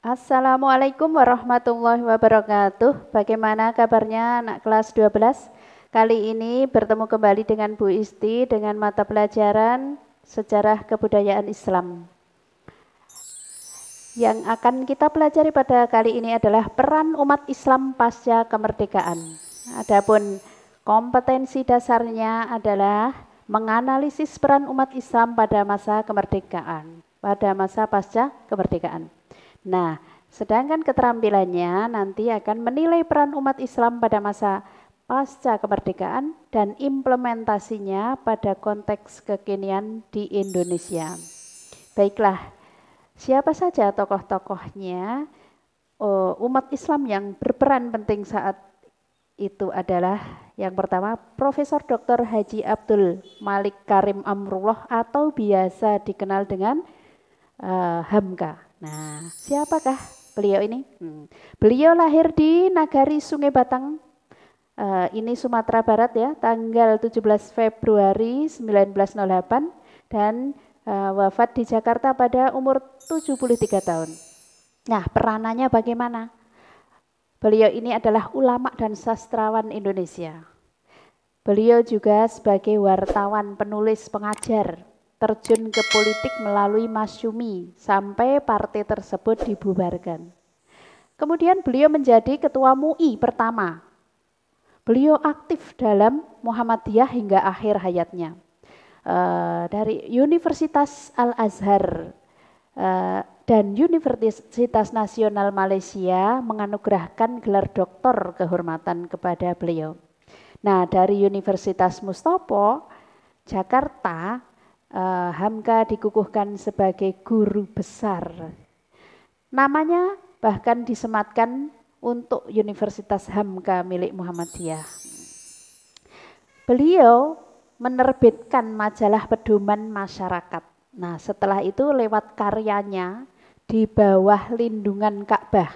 Assalamualaikum warahmatullahi wabarakatuh. Bagaimana kabarnya anak kelas 12? Kali ini bertemu kembali dengan Bu Isti dengan mata pelajaran Sejarah Kebudayaan Islam. Yang akan kita pelajari pada kali ini adalah peran umat Islam pasca kemerdekaan. Adapun kompetensi dasarnya adalah menganalisis peran umat Islam pada masa kemerdekaan, pada masa pasca kemerdekaan. Nah, sedangkan keterampilannya nanti akan menilai peran umat Islam pada masa pasca kemerdekaan dan implementasinya pada konteks kekinian di Indonesia. Baiklah, siapa saja tokoh-tokohnya? Umat Islam yang berperan penting saat itu adalah yang pertama Profesor Dr. Haji Abdul Malik Karim Amrullah atau biasa dikenal dengan Hamka. Nah, siapakah beliau ini? Beliau lahir di Nagari Sungai Batang, ini Sumatera Barat ya, tanggal 17 Februari 1908 dan wafat di Jakarta pada umur 73 tahun. Nah, peranannya bagaimana? Beliau ini adalah ulama dan sastrawan Indonesia. Beliau juga sebagai wartawan, penulis, pengajar, terjun ke politik melalui Masyumi sampai partai tersebut dibubarkan. Kemudian beliau menjadi ketua MUI pertama. Beliau aktif dalam Muhammadiyah hingga akhir hayatnya. Dari Universitas Al-Azhar dan Universitas Nasional Malaysia menganugerahkan gelar doktor kehormatan kepada beliau. Nah, dari Universitas Mustopo, Jakarta, Hamka dikukuhkan sebagai guru besar. Namanya bahkan disematkan untuk Universitas Hamka milik Muhammadiyah. Beliau menerbitkan majalah pedoman masyarakat. Nah, setelah itu lewat karyanya Di Bawah Lindungan Ka'bah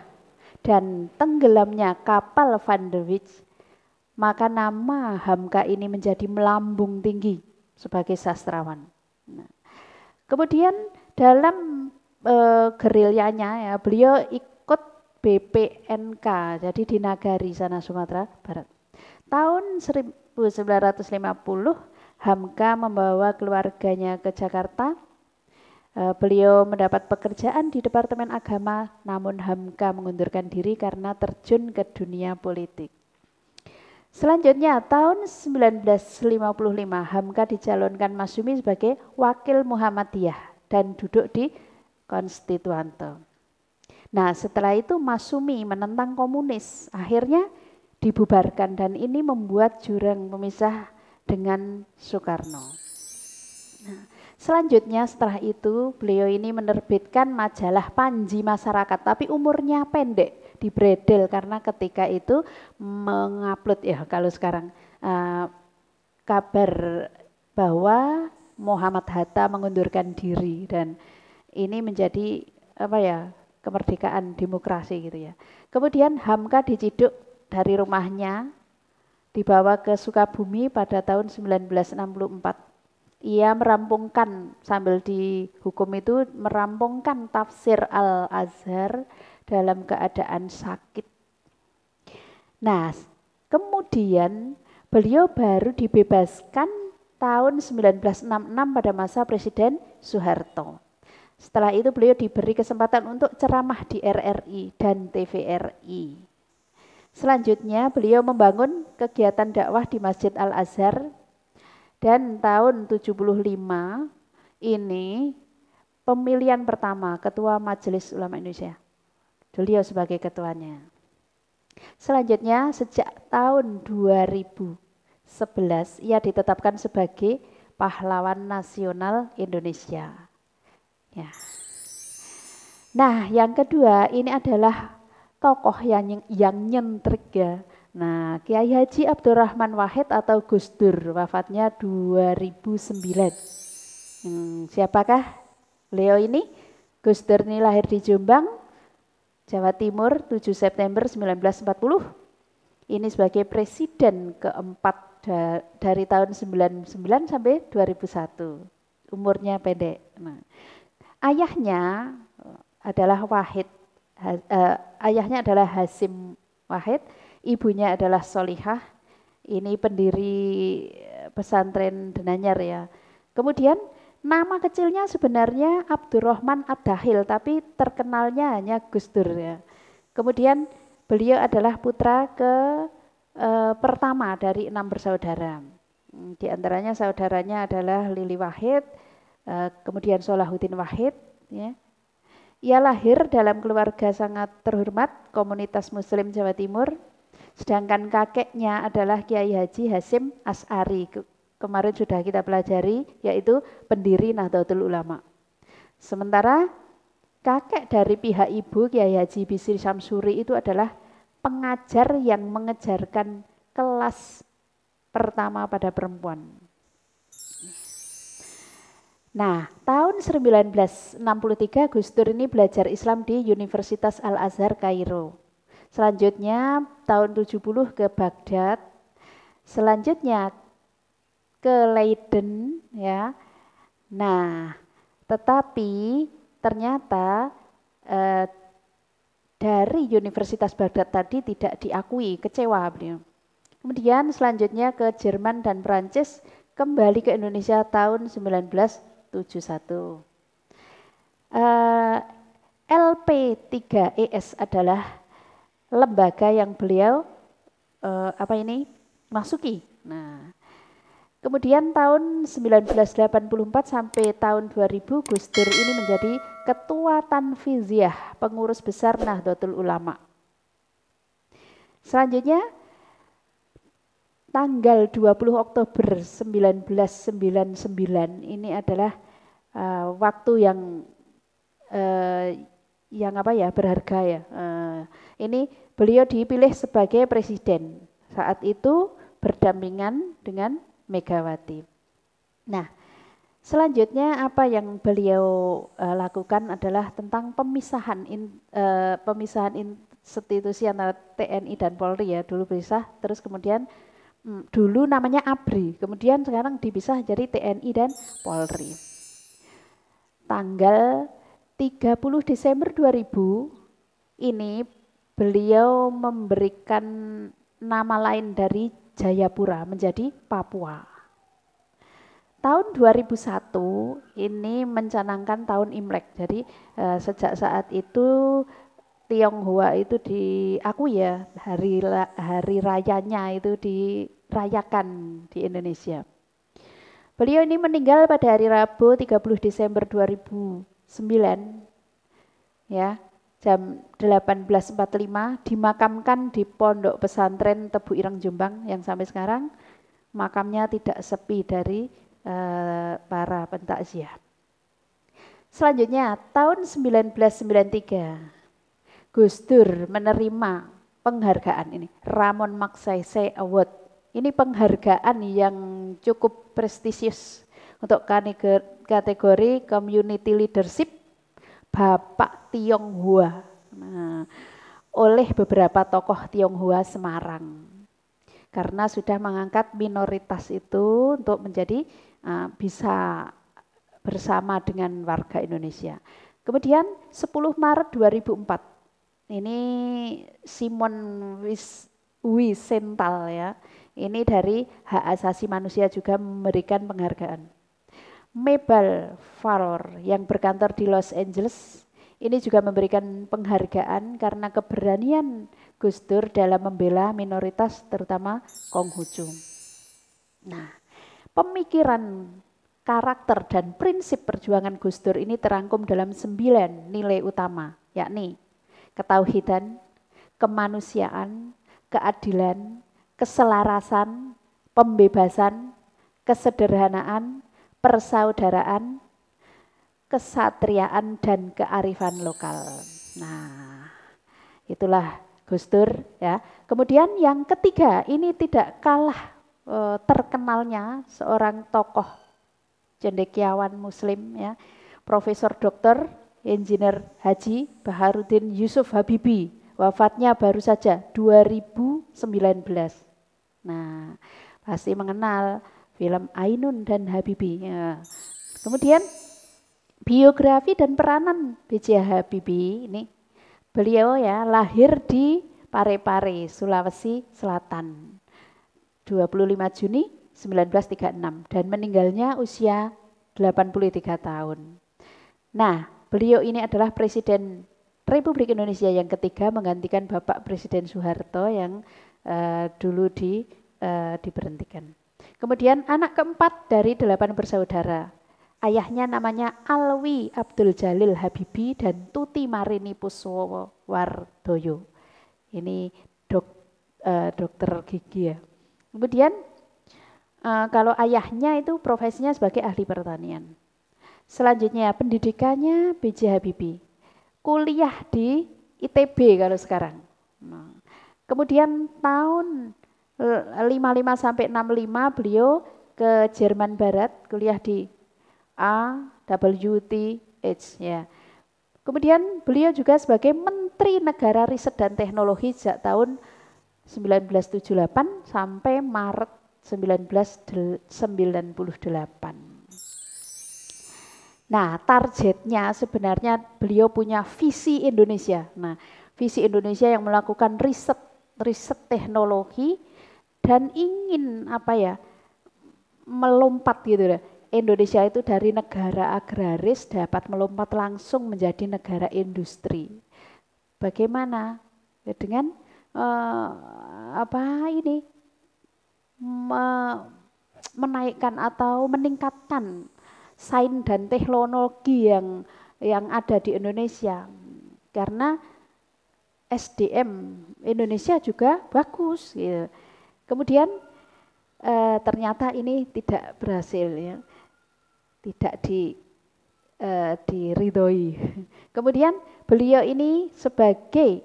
dan Tenggelamnya Kapal Van der Wijk, maka nama Hamka ini menjadi melambung tinggi sebagai sastrawan. Nah, kemudian dalam gerilyanya ya, beliau ikut BPNK, jadi di Nagari sana Sumatera Barat. Tahun 1950 Hamka membawa keluarganya ke Jakarta. Beliau mendapat pekerjaan di Departemen Agama, namun Hamka mengundurkan diri karena terjun ke dunia politik. Selanjutnya tahun 1955 Hamka dicalonkan Masyumi sebagai wakil Muhammadiyah dan duduk di Konstituante. Nah, setelah itu Masyumi menentang komunis, akhirnya dibubarkan dan ini membuat jurang pemisah dengan Soekarno. Nah, selanjutnya setelah itu beliau ini menerbitkan majalah Panji Masyarakat, tapi umurnya pendek, dibredel karena ketika itu mengupload ya kalau sekarang kabar bahwa Muhammad Hatta mengundurkan diri dan ini menjadi apa ya, kemerdekaan demokrasi gitu ya. Kemudian Hamka diciduk dari rumahnya, dibawa ke Sukabumi pada tahun 1964. Ia merampungkan, sambil dihukum itu merampungkan tafsir Al-Azhar dalam keadaan sakit. Nah, kemudian beliau baru dibebaskan tahun 1966 pada masa Presiden Soeharto. Setelah itu beliau diberi kesempatan untuk ceramah di RRI dan TVRI. Selanjutnya beliau membangun kegiatan dakwah di Masjid Al-Azhar dan tahun 75 ini pemilihan pertama Ketua Majelis Ulama Indonesia. Beliau sebagai ketuanya. Selanjutnya sejak tahun 2011 ia ditetapkan sebagai pahlawan nasional Indonesia. Ya. Nah, yang kedua ini adalah tokoh yang nyentrik ya. Nah, Kiai Haji Abdurrahman Wahid atau Gus Dur, wafatnya 2009. Siapakah beliau ini? Gus Dur ini lahir di Jombang, Jawa Timur 7 September 1940. Ini sebagai presiden keempat dari tahun 99 sampai 2001. Umurnya pendek. Nah, ayahnya adalah Wahid ayahnya adalah Hasim Wahid, ibunya adalah Solihah. Ini pendiri pesantren Denanyar ya. Kemudian nama kecilnya sebenarnya Abdurrahman Ad-Dahil, tapi terkenalnya hanya Gus Dur ya. Kemudian beliau adalah putra pertama dari 6 bersaudara. Di antaranya saudaranya adalah Lili Wahid, kemudian Solahuddin Wahid. Ya. Ia lahir dalam keluarga sangat terhormat komunitas Muslim Jawa Timur. Sedangkan kakeknya adalah Kiai Haji Hasim As'ari. Kemarin sudah kita pelajari, yaitu pendiri Nahdlatul Ulama. Sementara kakek dari pihak ibu Kiai Haji Bisri Samsuri itu adalah pengajar yang mengejarkan kelas pertama pada perempuan. Nah, tahun 1963 Gus Dur ini belajar Islam di Universitas Al-Azhar Kairo. Selanjutnya tahun 70 ke Baghdad. Selanjutnya ke Leiden ya. Nah, tetapi ternyata dari Universitas Baghdad tadi tidak diakui, kecewa beliau. Kemudian selanjutnya ke Jerman dan Prancis, kembali ke Indonesia tahun 1971. LP3ES adalah lembaga yang beliau masuki. Nah, kemudian tahun 1984 sampai tahun 2000 Gus Dur ini menjadi Ketua Tanfiziyah, pengurus besar Nahdlatul Ulama. Selanjutnya tanggal 20 Oktober 1999 ini adalah waktu yang berharga ya. Ini beliau dipilih sebagai presiden. Saat itu berdampingan dengan Megawati. Nah, selanjutnya apa yang beliau lakukan adalah tentang pemisahan institusi antara TNI dan Polri ya. Dulu pisah, terus kemudian dulu namanya ABRI, kemudian sekarang dipisah jadi TNI dan Polri. Tanggal 30 Desember 2000 ini beliau memberikan nama lain dari Jayapura menjadi Papua. Tahun 2001 ini mencanangkan tahun Imlek. Jadi sejak saat itu Tionghoa itu diakui ya, hari rayanya itu dirayakan di Indonesia. Beliau ini meninggal pada hari Rabu 30 Desember 2009 ya, jam 18.45, dimakamkan di Pondok Pesantren Tebu Ireng Jombang yang sampai sekarang makamnya tidak sepi dari para pentakziah. Selanjutnya tahun 1993 Gus Dur menerima penghargaan ini, Ramon Magsaysay Award. Ini penghargaan yang cukup prestisius untuk kategori Community Leadership Bapak Tionghoa. Nah, oleh beberapa tokoh Tionghoa Semarang. Karena sudah mengangkat minoritas itu untuk menjadi bisa bersama dengan warga Indonesia. Kemudian 10 Maret 2004 ini Simon Wiesenthal ya. Ini dari hak asasi manusia juga memberikan penghargaan. Mabel Faror yang berkantor di Los Angeles ini juga memberikan penghargaan karena keberanian Gus Dur dalam membela minoritas terutama Konghucu. Nah, pemikiran, karakter dan prinsip perjuangan Gus Dur ini terangkum dalam 9 nilai utama, yakni ketauhidan, kemanusiaan, keadilan, keselarasan, pembebasan, kesederhanaan, persaudaraan, kesatriaan dan kearifan lokal. Nah, itulah Gus Dur ya. Kemudian yang ketiga, ini tidak kalah terkenalnya seorang tokoh cendekiawan muslim ya, Profesor Dr. Engineer Haji Baharudin Yusuf Habibie. Wafatnya baru saja 2019. Nah, pasti mengenal film Ainun dan Habibie. Ya. Kemudian biografi dan peranan B.J. Habibie ini Beliau ya lahir di Parepare, Sulawesi Selatan. 25 Juni 1936 dan meninggalnya usia 83 tahun. Nah, beliau ini adalah Presiden Republik Indonesia yang ketiga menggantikan Bapak Presiden Soeharto yang dulu diberhentikan. Kemudian anak keempat dari 8 bersaudara. Ayahnya namanya Alwi Abdul Jalil Habibi dan Tuti Marini Puswowardoyo. Ini dokter gigi ya. Kemudian kalau ayahnya itu profesinya sebagai ahli pertanian. Selanjutnya pendidikannya B.J. Habibie. Kuliah di ITB kalau sekarang. Nah, kemudian tahun 55 sampai 65 beliau ke Jerman Barat, kuliah di AWTH ya. Kemudian beliau juga sebagai Menteri Negara Riset dan Teknologi sejak tahun 1978 sampai Maret 1998. Nah, targetnya sebenarnya beliau punya visi Indonesia. Nah, visi Indonesia yang melakukan riset teknologi dan ingin melompat gitu. Indonesia itu dari negara agraris dapat melompat langsung menjadi negara industri. Bagaimana? Ya, dengan menaikkan atau meningkatkan sains dan teknologi yang ada di Indonesia, karena SDM Indonesia juga bagus gitu. Kemudian ternyata ini tidak berhasil ya, tidak diridhoi. Kemudian beliau ini sebagai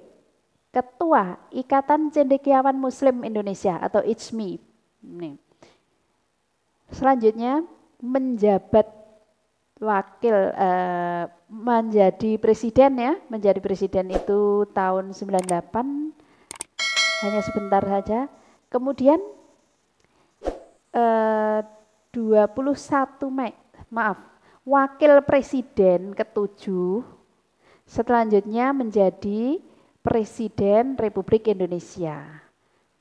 Ketua Ikatan Cendekiawan Muslim Indonesia atau ICMI. Selanjutnya menjabat menjadi presiden ya, menjadi presiden itu tahun 98, hanya sebentar saja. Kemudian 21 Mei, wakil presiden ke-7 selanjutnya menjadi Presiden Republik Indonesia.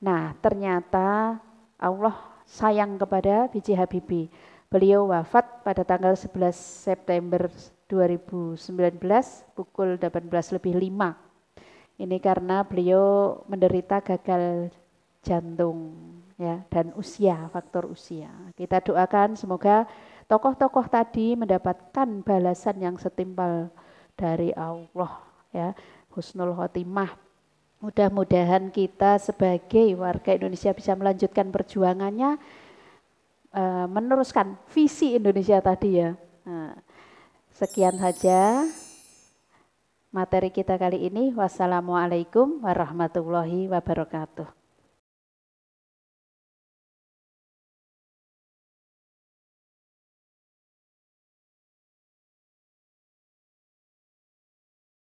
Nah, ternyata Allah sayang kepada B.J. Habibie. Beliau wafat pada tanggal 11 September 2019 pukul 18.05. Ini karena beliau menderita gagal jantung ya, dan faktor usia. Kita doakan semoga tokoh-tokoh tadi mendapatkan balasan yang setimpal dari Allah ya, husnul khotimah. Mudah-mudahan kita sebagai warga Indonesia bisa melanjutkan perjuangannya, meneruskan visi Indonesia tadi ya. Nah, sekian saja materi kita kali ini. Wassalamualaikum warahmatullahi wabarakatuh.